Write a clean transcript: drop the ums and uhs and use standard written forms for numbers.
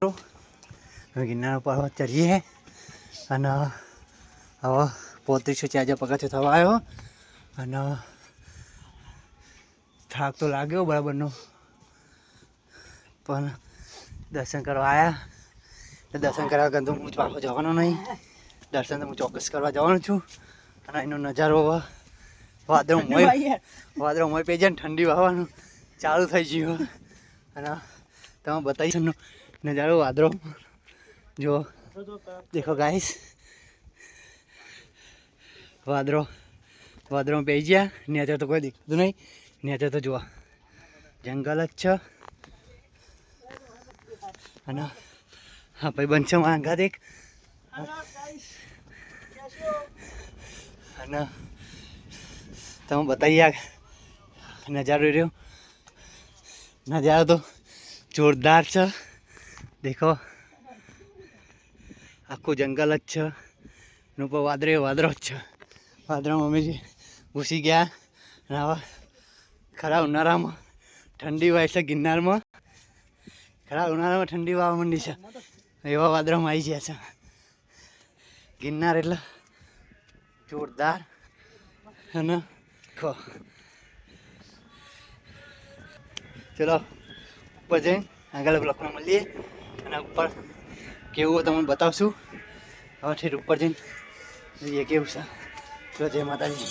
ગિરનાર પર્વત ચડીએ અને હવે 3540 પગથિયાં થવા આવ્યો અને થાક તો લાગ્યો બરાબરનો, પણ દર્શન કરવા આવ્યા. દર્શન કરવા ગયો તો હું પાછો જવાનો નહીં. દર્શન તો હું ચોક્કસ કરવા જવાનો છું. અને એનો નજારો વાદળો મોય પે જાય ને ઠંડી વાવવાનું ચાલુ થઈ ગયું. અને તમે બતાવી નજારો વાદળો જો દેખો ગાઈસ, વાદળો પે ગયા. નેચર તો કોઈ દેખાતું નહીં. નેચર તો જોવા જંગલ જ છે. અને હા ભાઈ બનશે મારા અંગાત એક. અને તમે બતાવીએ નજારો રહ્યો. નજારો તો જોરદાર છે. દેખો આખું જંગલ જ છે. એનું ઉપર વાદળો જ છે. વાદળમાં અમે ઘૂસી ગયા. અને આવા ખરા ઉનાળામાં ઠંડી વાય છે. ગિરનારમાં ખરા ઉનાળામાં ઠંડી વાવા માંડી છે. એવા વાદળામાં આવી ગયા છે. ગિરનાર એટલે જોરદાર. અને ચલો ઉપર જઈને આગળ બ્લોકમાં મળીએ. અને ઉપર કેવું તમને બતાવશું. હવે ઠેર ઉપર જઈને જોઈએ કેવું છે. ચલો જય માતાજી.